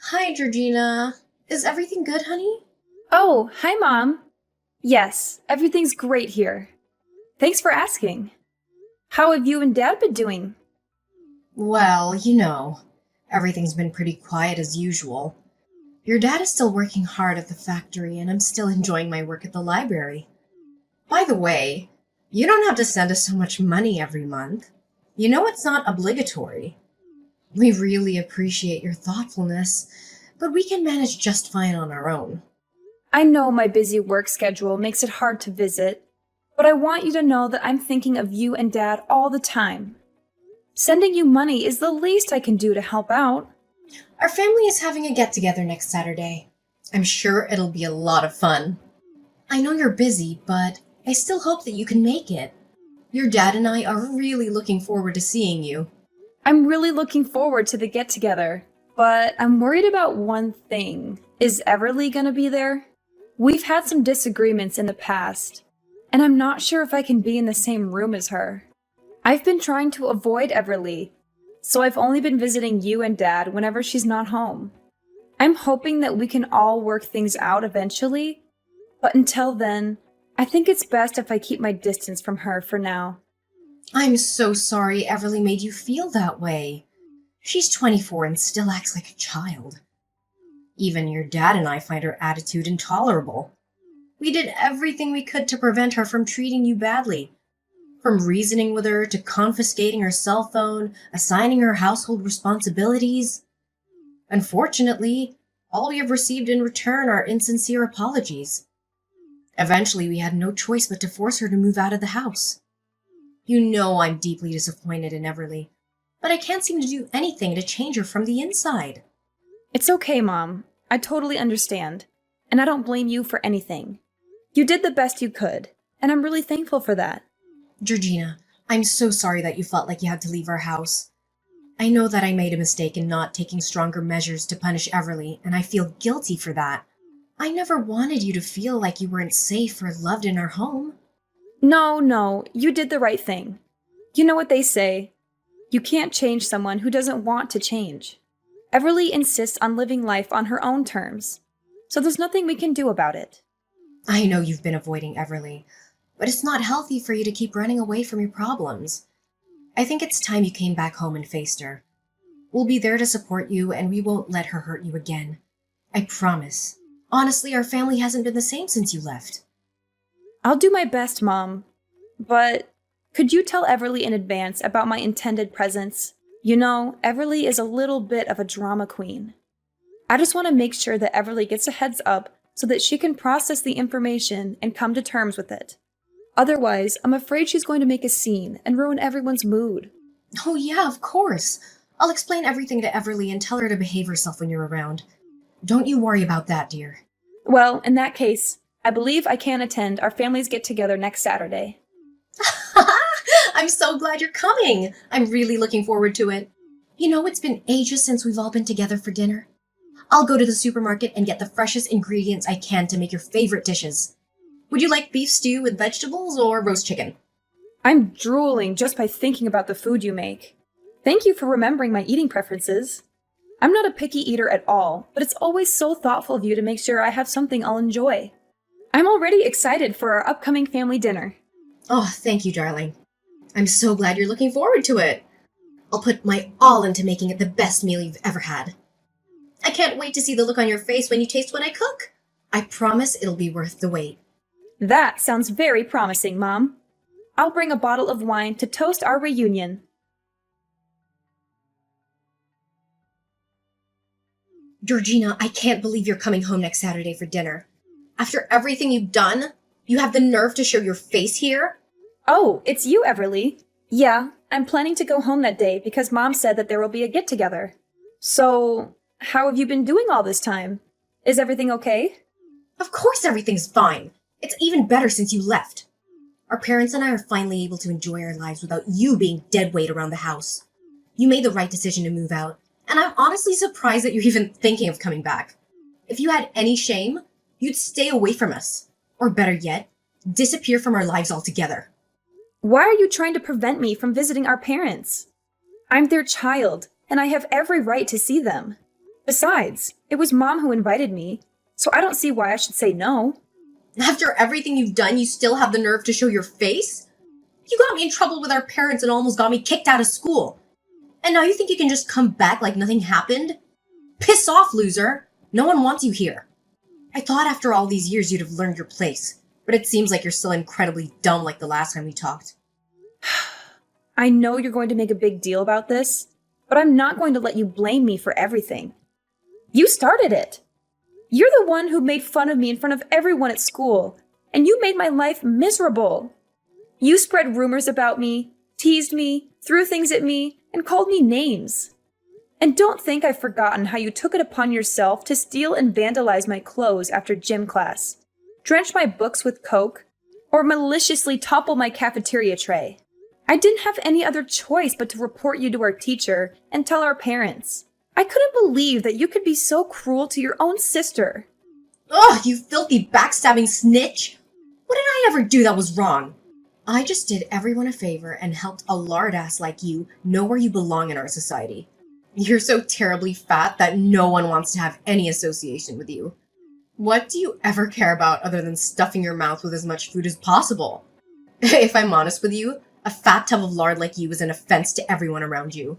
Hi, Georgina. Is everything good, honey? Oh, hi, Mom. Yes, everything's great here. Thanks for asking. How have you and Dad been doing? Well, everything's been pretty quiet as usual. Your dad is still working hard at the factory, and I'm still enjoying my work at the library. By the way, you don't have to send us so much money every month. You know it's not obligatory. We really appreciate your thoughtfulness, but we can manage just fine on our own. I know my busy work schedule makes it hard to visit, but I want you to know that I'm thinking of you and Dad all the time. Sending you money is the least I can do to help out. Our family is having a get together next Saturday. I'm sure it'll be a lot of fun. I know you're busy, but I still hope that you can make it. Your dad and I are really looking forward to seeing you. I'm really looking forward to the get together, but I'm worried about one thing. Is Everly gonna be there? We've had some disagreements in the past, and I'm not sure if I can be in the same room as her. I've been trying to avoid Everly, so I've only been visiting you and Dad whenever she's not home. I'm hoping that we can all work things out eventually, but until then, I think it's best if I keep my distance from her for now. I'm so sorry Everly made you feel that way. She's 24 and still acts like a child. Even your dad and I find her attitude intolerable. We did everything we could to prevent her from treating you badly. From reasoning with her to confiscating her cell phone, assigning her household responsibilities. Unfortunately, all we have received in return are insincere apologies. Eventually, we had no choice but to force her to move out of the house. You know I'm deeply disappointed in Everly, but I can't seem to do anything to change her from the inside. It's okay, Mom. I totally understand, and I don't blame you for anything. You did the best you could, and I'm really thankful for that. Georgina, I'm so sorry that you felt like you had to leave our house. I know that I made a mistake in not taking stronger measures to punish Everly, and I feel guilty for that. I never wanted you to feel like you weren't safe or loved in our home. No, you did the right thing. You know what they say. You can't change someone who doesn't want to change. Everly insists on living life on her own terms, so there's nothing we can do about it. I know you've been avoiding Everly, but it's not healthy for you to keep running away from your problems. I think it's time you came back home and faced her. We'll be there to support you, and we won't let her hurt you again. I promise. Honestly, our family hasn't been the same since you left. I'll do my best, Mom. But could you tell Everly in advance about my intended presence? You know, Everly is a little bit of a drama queen. I just want to make sure that Everly gets a heads up so that she can process the information and come to terms with it. Otherwise, I'm afraid she's going to make a scene and ruin everyone's mood. Oh yeah, of course. I'll explain everything to Everly and tell her to behave herself when you're around. Don't you worry about that, dear. Well, in that case, I believe I can attend our families get-together next Saturday. I'm so glad you're coming. I'm really looking forward to it. You know, it's been ages since we've all been together for dinner. I'll go to the supermarket and get the freshest ingredients I can to make your favorite dishes. Would you like beef stew with vegetables or roast chicken? I'm drooling just by thinking about the food you make. Thank you for remembering my eating preferences. I'm not a picky eater at all, but it's always so thoughtful of you to make sure I have something I'll enjoy. I'm already excited for our upcoming family dinner. Oh, thank you, darling. I'm so glad you're looking forward to it. I'll put my all into making it the best meal you've ever had. I can't wait to see the look on your face when you taste what I cook. I promise it'll be worth the wait. That sounds very promising, Mom. I'll bring a bottle of wine to toast our reunion. Georgina, I can't believe you're coming home next Saturday for dinner. After everything you've done, you have the nerve to show your face here? Oh, it's you, Everly. Yeah, I'm planning to go home that day because Mom said that there will be a get-together. So, how have you been doing all this time? Is everything okay? Of course everything's fine. It's even better since you left. Our parents and I are finally able to enjoy our lives without you being dead weight around the house. You made the right decision to move out, and I'm honestly surprised that you're even thinking of coming back. If you had any shame, you'd stay away from us. Or better yet, disappear from our lives altogether. Why are you trying to prevent me from visiting our parents? I'm their child, and I have every right to see them. Besides, it was Mom who invited me, so I don't see why I should say no. After everything you've done, you still have the nerve to show your face? You got me in trouble with our parents and almost got me kicked out of school. And now you think you can just come back like nothing happened? Piss off, loser! No one wants you here. I thought after all these years you'd have learned your place, but it seems like you're still incredibly dumb like the last time we talked. I know you're going to make a big deal about this, but I'm not going to let you blame me for everything. You started it. You're the one who made fun of me in front of everyone at school, and you made my life miserable. You spread rumors about me, teased me, threw things at me, and called me names. And don't think I've forgotten how you took it upon yourself to steal and vandalize my clothes after gym class, drench my books with Coke, or maliciously topple my cafeteria tray. I didn't have any other choice but to report you to our teacher and tell our parents. I couldn't believe that you could be so cruel to your own sister. Ugh, you filthy backstabbing snitch! What did I ever do that was wrong? I just did everyone a favor and helped a lard ass like you know where you belong in our society. You're so terribly fat that no one wants to have any association with you. What do you ever care about other than stuffing your mouth with as much food as possible? If I'm honest with you, a fat tub of lard like you is an offense to everyone around you.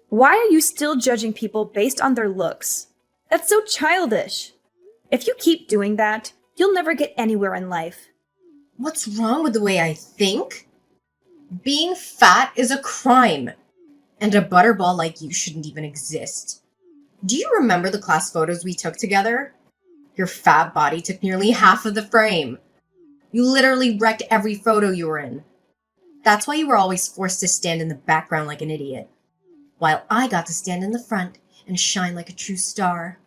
Why are you still judging people based on their looks? That's so childish. If you keep doing that, you'll never get anywhere in life. What's wrong with the way I think? Being fat is a crime. And a butterball like you shouldn't even exist. Do you remember the class photos we took together? Your fat body took nearly half of the frame. You literally wrecked every photo you were in. That's why you were always forced to stand in the background like an idiot, while I got to stand in the front and shine like a true star.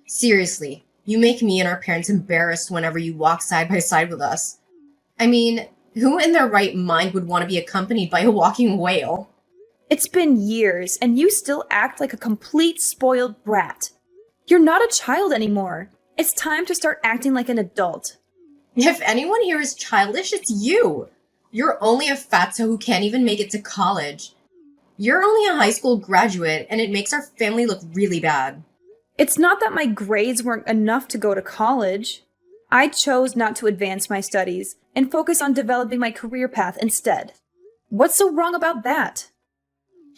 Seriously, you make me and our parents embarrassed whenever you walk side by side with us. I mean, who in their right mind would want to be accompanied by a walking whale? It's been years, and you still act like a complete spoiled brat. You're not a child anymore. It's time to start acting like an adult. If anyone here is childish, it's you. You're only a fatso who can't even make it to college. You're only a high school graduate, and it makes our family look really bad. It's not that my grades weren't enough to go to college. I chose not to advance my studies and focus on developing my career path instead. What's so wrong about that?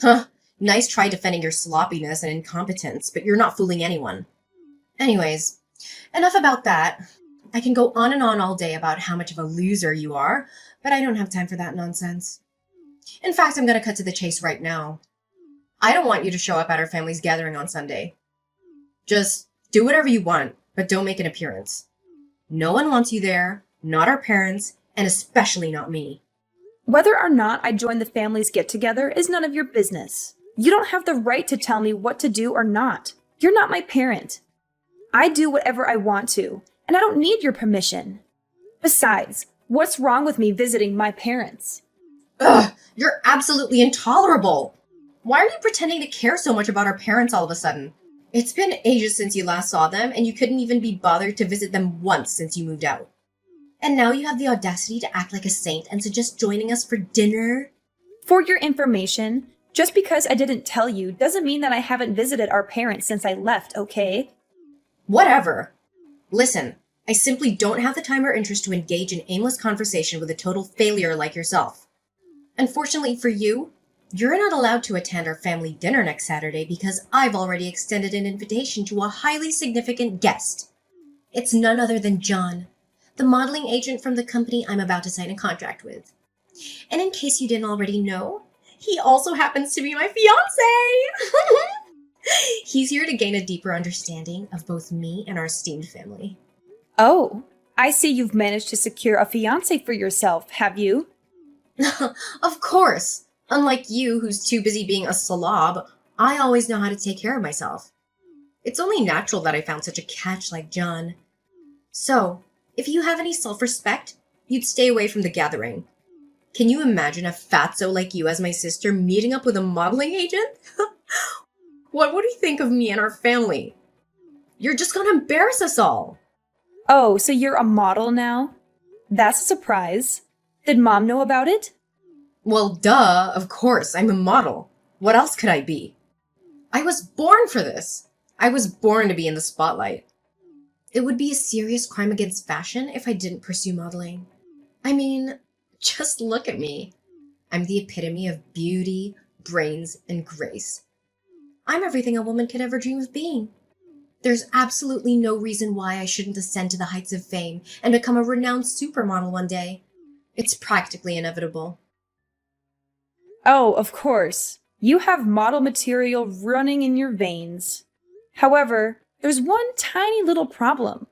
Huh, nice try defending your sloppiness and incompetence, but you're not fooling anyone. Anyways, enough about that. I can go on and on all day about how much of a loser you are, but I don't have time for that nonsense. In fact, I'm going to cut to the chase right now. I don't want you to show up at our family's gathering on Sunday. Just do whatever you want, but don't make an appearance. No one wants you there, not our parents, and especially not me. Whether or not I join the family's get-together is none of your business. You don't have the right to tell me what to do or not. You're not my parent. I do whatever I want to, and I don't need your permission. Besides, what's wrong with me visiting my parents? Ugh, you're absolutely intolerable. Why are you pretending to care so much about our parents all of a sudden? It's been ages since you last saw them, and you couldn't even be bothered to visit them once since you moved out. And now you have the audacity to act like a saint and suggest joining us for dinner? For your information, just because I didn't tell you doesn't mean that I haven't visited our parents since I left, okay? Whatever. Listen, I simply don't have the time or interest to engage in aimless conversation with a total failure like yourself. Unfortunately for you, you're not allowed to attend our family dinner next Saturday because I've already extended an invitation to a highly significant guest. It's none other than John, the modeling agent from the company I'm about to sign a contract with. And in case you didn't already know, he also happens to be my fiancé! He's here to gain a deeper understanding of both me and our esteemed family. Oh, I see you've managed to secure a fiancé for yourself, have you? Of course! Unlike you, who's too busy being a slob, I always know how to take care of myself. It's only natural that I found such a catch like John. So, if you have any self-respect, you'd stay away from the gathering. Can you imagine a fatso like you as my sister meeting up with a modeling agent? What would he think of me and our family? You're just gonna embarrass us all. Oh, so you're a model now? That's a surprise. Did Mom know about it? Well, duh, of course, I'm a model. What else could I be? I was born for this. I was born to be in the spotlight. It would be a serious crime against fashion if I didn't pursue modeling. I mean, just look at me. I'm the epitome of beauty, brains, and grace. I'm everything a woman could ever dream of being. There's absolutely no reason why I shouldn't ascend to the heights of fame and become a renowned supermodel one day. It's practically inevitable. Oh, of course. You have model material running in your veins. However, there's one tiny little problem.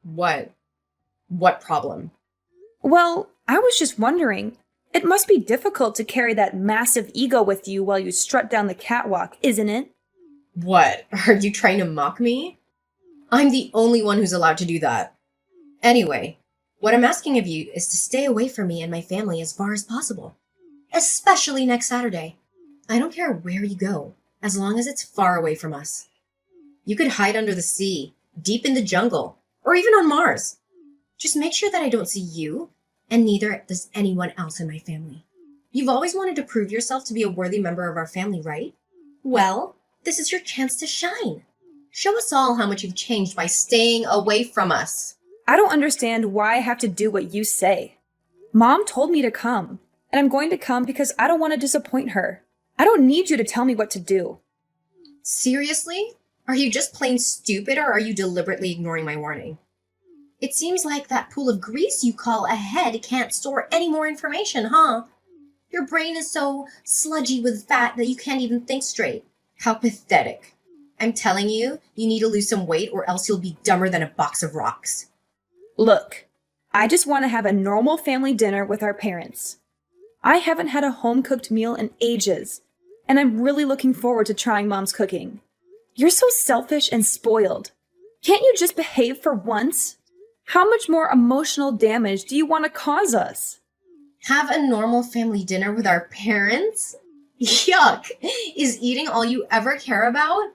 What? What problem? Well, I was just wondering. It must be difficult to carry that massive ego with you while you strut down the catwalk, isn't it? What? Are you trying to mock me? I'm the only one who's allowed to do that. Anyway, what I'm asking of you is to stay away from me and my family as far as possible. Especially next Saturday. I don't care where you go, as long as it's far away from us. You could hide under the sea, deep in the jungle, or even on Mars. Just make sure that I don't see you, and neither does anyone else in my family. You've always wanted to prove yourself to be a worthy member of our family, right? Well, this is your chance to shine. Show us all how much you've changed by staying away from us. I don't understand why I have to do what you say. Mom told me to come, and I'm going to come because I don't want to disappoint her. I don't need you to tell me what to do. Seriously? Are you just plain stupid, or are you deliberately ignoring my warning? It seems like that pool of grease you call a head can't store any more information, huh? Your brain is so sludgy with fat that you can't even think straight. How pathetic. I'm telling you, you need to lose some weight or else you'll be dumber than a box of rocks. Look, I just want to have a normal family dinner with our parents. I haven't had a home-cooked meal in ages, and I'm really looking forward to trying Mom's cooking. You're so selfish and spoiled. Can't you just behave for once? How much more emotional damage do you want to cause us? Have a normal family dinner with our parents? Yuck! Is eating all you ever care about?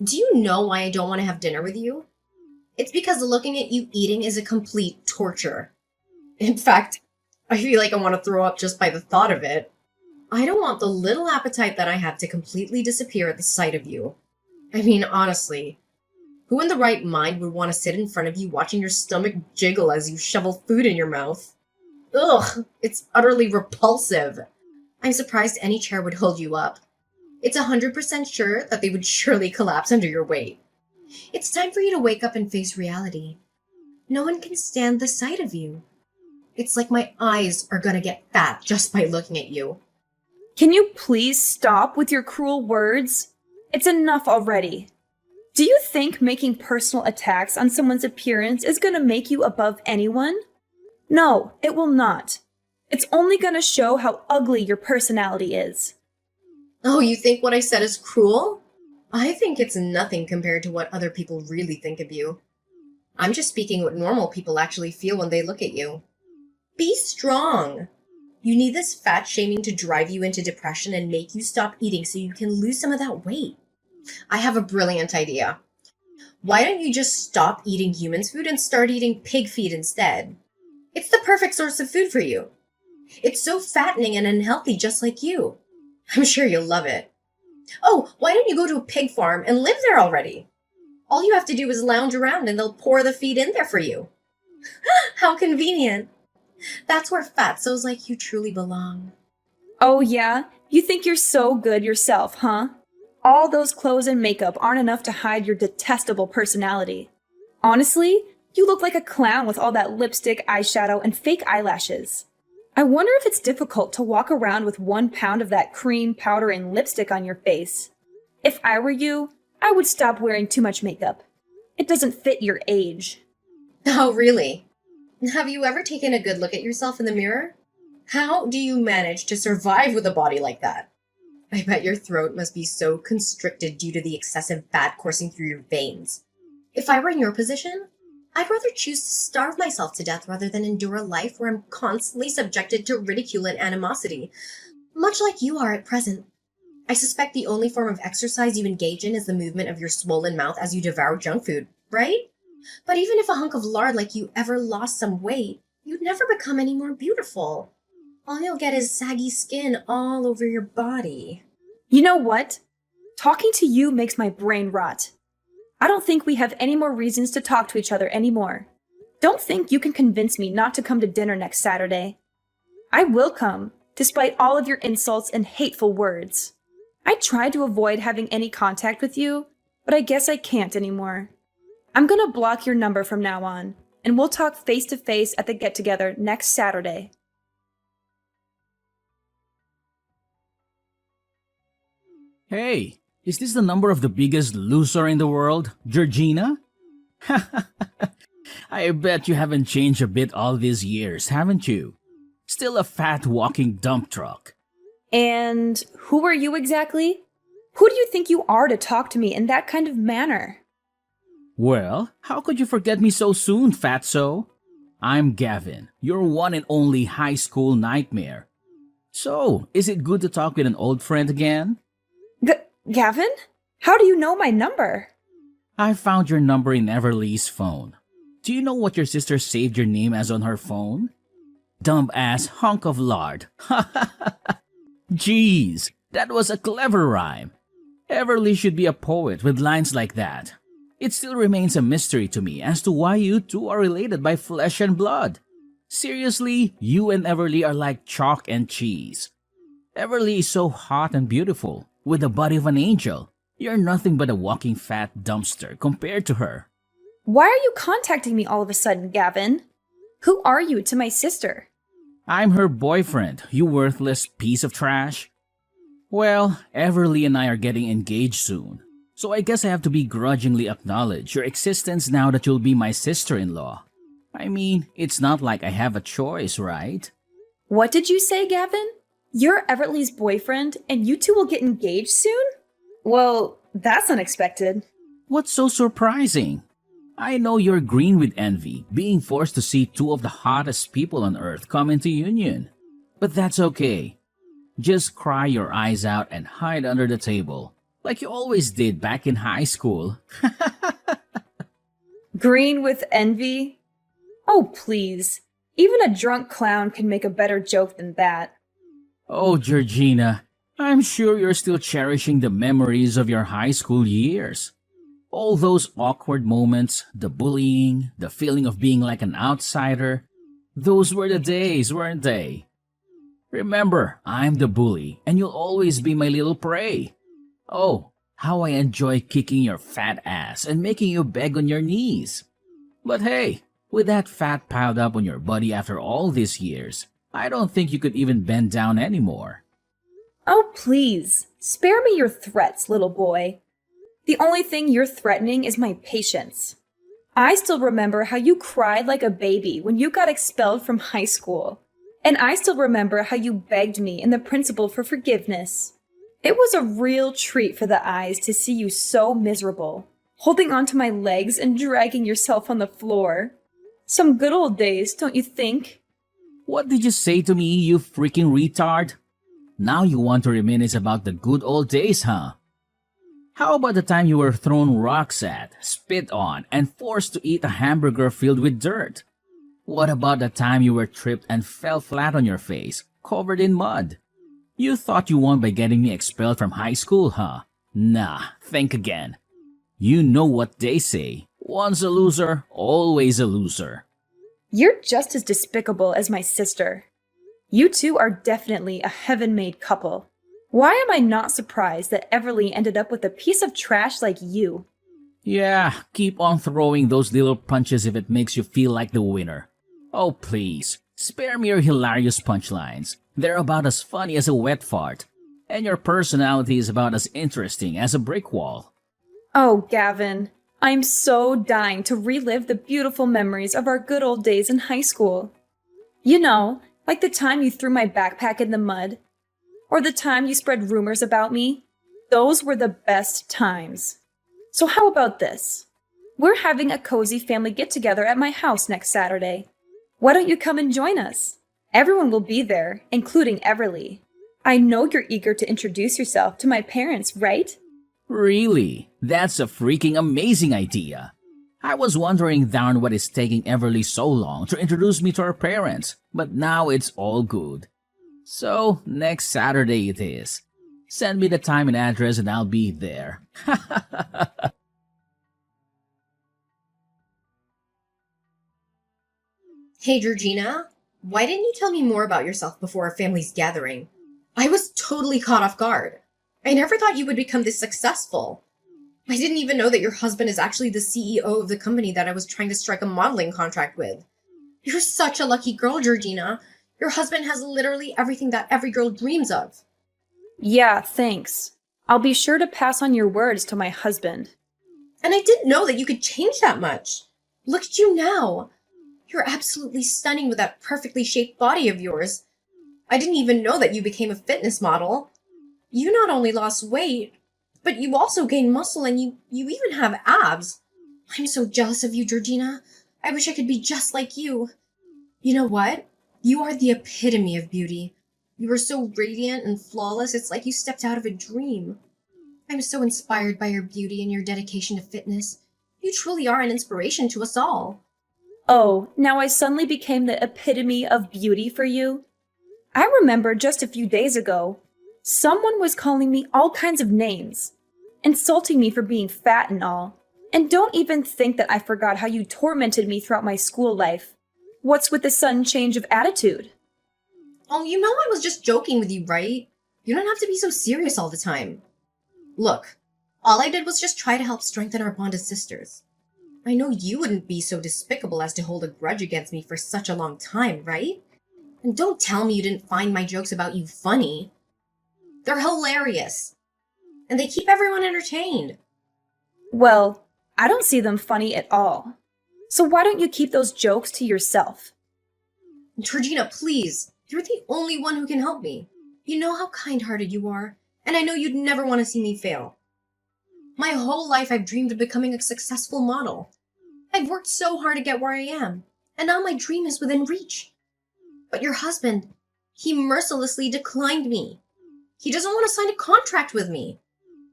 Do you know why I don't want to have dinner with you? It's because looking at you eating is a complete torture. In fact, I feel like I want to throw up just by the thought of it. I don't want the little appetite that I have to completely disappear at the sight of you. I mean, honestly, who in the right mind would want to sit in front of you watching your stomach jiggle as you shovel food in your mouth? Ugh, it's utterly repulsive. I'm surprised any chair would hold you up. It's 100% sure that they would surely collapse under your weight. It's time for you to wake up and face reality. No one can stand the sight of you. It's like my eyes are gonna get fat just by looking at you. Can you please stop with your cruel words? It's enough already. Do you think making personal attacks on someone's appearance is going to make you above anyone? No, it will not. It's only going to show how ugly your personality is. Oh, you think what I said is cruel? I think it's nothing compared to what other people really think of you. I'm just speaking what normal people actually feel when they look at you. Be strong. You need this fat shaming to drive you into depression and make you stop eating so you can lose some of that weight. I have a brilliant idea. Why don't you just stop eating humans' food and start eating pig feed instead? It's the perfect source of food for you. It's so fattening and unhealthy, just like you. I'm sure you'll love it. Oh, why don't you go to a pig farm and live there already? All you have to do is lounge around and they'll pour the feed in there for you. How convenient. That's where fatzos like you truly belong. Oh yeah? You think you're so good yourself, huh? All those clothes and makeup aren't enough to hide your detestable personality. Honestly, you look like a clown with all that lipstick, eyeshadow, and fake eyelashes. I wonder if it's difficult to walk around with 1 pound of that cream, powder, and lipstick on your face. If I were you, I would stop wearing too much makeup. It doesn't fit your age. Oh, really? Have you ever taken a good look at yourself in the mirror? How do you manage to survive with a body like that? I bet your throat must be so constricted due to the excessive fat coursing through your veins. If I were in your position, I'd rather choose to starve myself to death rather than endure a life where I'm constantly subjected to ridicule and animosity, much like you are at present. I suspect the only form of exercise you engage in is the movement of your swollen mouth as you devour junk food, right? But even if a hunk of lard like you ever lost some weight, you'd never become any more beautiful. All you'll get is saggy skin all over your body. You know what? Talking to you makes my brain rot. I don't think we have any more reasons to talk to each other anymore. Don't think you can convince me not to come to dinner next Saturday. I will come, despite all of your insults and hateful words. I tried to avoid having any contact with you, but I guess I can't anymore. I'm gonna block your number from now on, and we'll talk face to face at the get-together next Saturday. Hey, is this the number of the biggest loser in the world, Georgina? I bet you haven't changed a bit all these years, haven't you? Still a fat walking dump truck. And who are you exactly? Who do you think you are to talk to me in that kind of manner? Well, how could you forget me so soon, fatso? I'm Gavin, your one and only high school nightmare. So, is it good to talk with an old friend again? Gavin? How do you know my number? I found your number in Everly's phone. Do you know what your sister saved your name as on her phone? Dumb-ass hunk of lard. Jeez, that was a clever rhyme. Everly should be a poet with lines like that. It still remains a mystery to me as to why you two are related by flesh and blood. Seriously, you and Everly are like chalk and cheese. Everly is so hot and beautiful, with the body of an angel. You're nothing but a walking fat dumpster compared to her. Why are you contacting me all of a sudden, Gavin? Who are you to my sister? I'm her boyfriend, you worthless piece of trash. Well, Everly and I are getting engaged soon, so I guess I have to begrudgingly acknowledge your existence now that you'll be my sister-in-law. I mean, it's not like I have a choice, right? What did you say, Gavin? You're Everly's boyfriend, and you two will get engaged soon? Well, that's unexpected. What's so surprising? I know you're green with envy, being forced to see two of the hottest people on earth come into union. But that's okay. Just cry your eyes out and hide under the table, like you always did back in high school. Green with envy? Oh, please. Even a drunk clown can make a better joke than that. Oh, Georgina, I'm sure you're still cherishing the memories of your high school years. All those awkward moments, the bullying, the feeling of being like an outsider, those were the days, weren't they? Remember, I'm the bully, and you'll always be my little prey. Oh, how I enjoy kicking your fat ass and making you beg on your knees. But hey, with that fat piled up on your body after all these years, I don't think you could even bend down anymore. Oh, please. Spare me your threats, little boy. The only thing you're threatening is my patience. I still remember how you cried like a baby when you got expelled from high school. And I still remember how you begged me and the principal for forgiveness. It was a real treat for the eyes to see you so miserable, holding onto my legs and dragging yourself on the floor. Some good old days, don't you think? What did you say to me, you freaking retard? Now you want to reminisce about the good old days, huh? How about the time you were thrown rocks at, spit on, and forced to eat a hamburger filled with dirt? What about the time you were tripped and fell flat on your face, covered in mud? You thought you won by getting me expelled from high school, huh? Nah, think again. You know what they say. Once a loser, always a loser. You're just as despicable as my sister. You two are definitely a heaven-made couple. Why am I not surprised that Everly ended up with a piece of trash like you? Yeah, keep on throwing those little punches if it makes you feel like the winner. Oh please, spare me your hilarious punchlines. They're about as funny as a wet fart. And your personality is about as interesting as a brick wall. Oh, Gavin, I'm so dying to relive the beautiful memories of our good old days in high school. You know, like the time you threw my backpack in the mud, or the time you spread rumors about me. Those were the best times. So how about this? We're having a cozy family get-together at my house next Saturday. Why don't you come and join us? Everyone will be there, including Everly. I know you're eager to introduce yourself to my parents, right? Really? That's a freaking amazing idea. I was wondering darn what is taking Everly so long to introduce me to her parents, but now it's all good. So, next Saturday it is. Send me the time and address and I'll be there. Hey, Georgina, why didn't you tell me more about yourself before our family's gathering? I was totally caught off guard. I never thought you would become this successful. I didn't even know that your husband is actually the CEO of the company that I was trying to strike a modeling contract with. You're such a lucky girl, Georgina. Your husband has literally everything that every girl dreams of. Yeah, thanks. I'll be sure to pass on your words to my husband. And I didn't know that you could change that much. Look at you now. You're absolutely stunning with that perfectly shaped body of yours. I didn't even know that you became a fitness model. You not only lost weight, but you also gained muscle and you even have abs. I'm so jealous of you, Georgina. I wish I could be just like you. You know what? You are the epitome of beauty. You are so radiant and flawless, it's like you stepped out of a dream. I'm so inspired by your beauty and your dedication to fitness. You truly are an inspiration to us all. Oh, now I suddenly became the epitome of beauty for you? I remember just a few days ago, someone was calling me all kinds of names, insulting me for being fat and all. And don't even think that I forgot how you tormented me throughout my school life. What's with the sudden change of attitude? Oh, you know I was just joking with you, right? You don't have to be so serious all the time. Look, all I did was just try to help strengthen our bond as sisters. I know you wouldn't be so despicable as to hold a grudge against me for such a long time, right? And don't tell me you didn't find my jokes about you funny. They're hilarious. And they keep everyone entertained. Well, I don't see them funny at all. So why don't you keep those jokes to yourself? Georgina, please. You're the only one who can help me. You know how kind-hearted you are, and I know you'd never want to see me fail. My whole life I've dreamed of becoming a successful model. I've worked so hard to get where I am, and now my dream is within reach. But your husband, he mercilessly declined me. He doesn't want to sign a contract with me.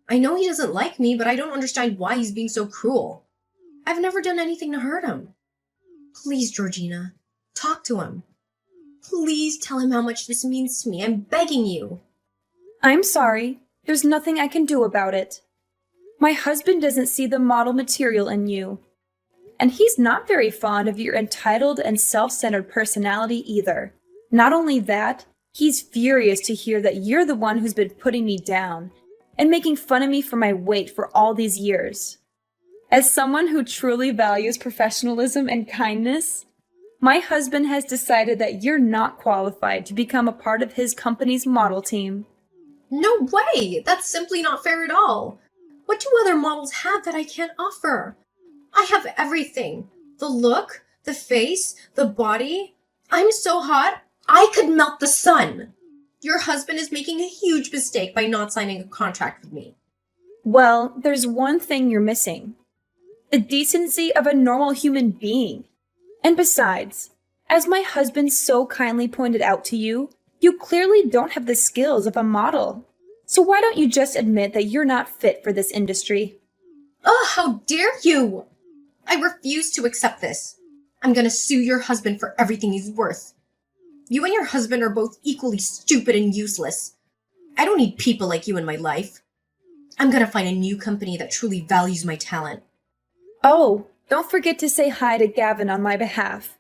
I know he doesn't like me, but I don't understand why he's being so cruel. I've never done anything to hurt him. Please, Georgina, talk to him. Please tell him how much this means to me. I'm begging you. I'm sorry. There's nothing I can do about it. My husband doesn't see the model material in you. And he's not very fond of your entitled and self-centered personality either. Not only that, he's furious to hear that you're the one who's been putting me down and making fun of me for my weight for all these years. As someone who truly values professionalism and kindness, my husband has decided that you're not qualified to become a part of his company's model team. No way! That's simply not fair at all. What do other models have that I can't offer? I have everything. The look, the face, the body. I'm so hot, I could melt the sun. Your husband is making a huge mistake by not signing a contract with me. Well, there's one thing you're missing. The decency of a normal human being. And besides, as my husband so kindly pointed out to you, you clearly don't have the skills of a model. So why don't you just admit that you're not fit for this industry? Oh, how dare you! I refuse to accept this. I'm gonna sue your husband for everything he's worth. You and your husband are both equally stupid and useless. I don't need people like you in my life. I'm gonna find a new company that truly values my talent. Oh, don't forget to say hi to Gavin on my behalf.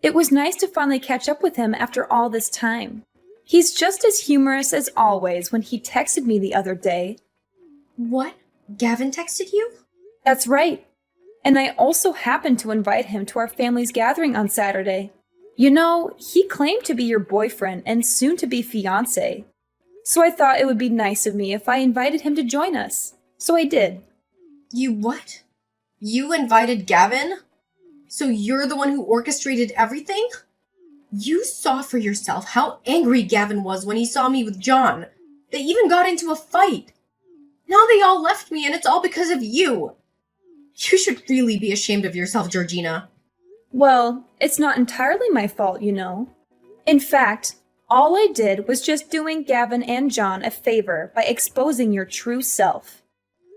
It was nice to finally catch up with him after all this time. He's just as humorous as always when he texted me the other day. What? Gavin texted you? That's right. And I also happened to invite him to our family's gathering on Saturday. You know, he claimed to be your boyfriend and soon to be fiancé. So I thought it would be nice of me if I invited him to join us. So I did. You what? You invited Gavin? So you're the one who orchestrated everything? You saw for yourself how angry Gavin was when he saw me with John. They even got into a fight. Now they all left me and it's all because of you. You should really be ashamed of yourself, Georgina. Well, it's not entirely my fault, you know. In fact, all I did was just doing Gavin and John a favor by exposing your true self.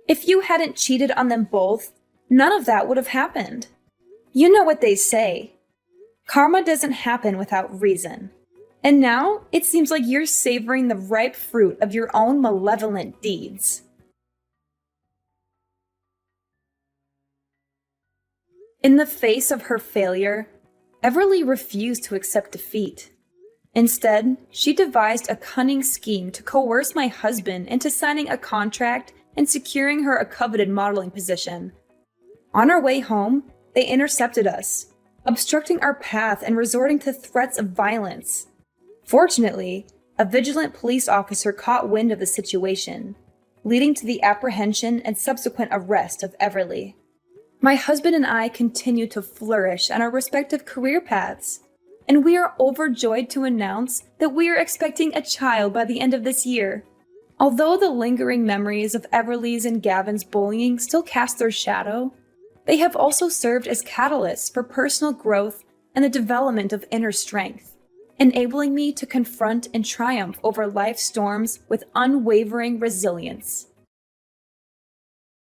If you hadn't cheated on them both, none of that would have happened. You know what they say. Karma doesn't happen without reason. And now it seems like you're savoring the ripe fruit of your own malevolent deeds. In the face of her failure, Everly refused to accept defeat. Instead, she devised a cunning scheme to coerce my husband into signing a contract and securing her a coveted modeling position. On our way home, they intercepted us, obstructing our path and resorting to threats of violence. Fortunately, a vigilant police officer caught wind of the situation, leading to the apprehension and subsequent arrest of Everly. My husband and I continue to flourish on our respective career paths, and we are overjoyed to announce that we are expecting a child by the end of this year. Although the lingering memories of Everly's and Gavin's bullying still cast their shadow, they have also served as catalysts for personal growth and the development of inner strength, enabling me to confront and triumph over life's storms with unwavering resilience.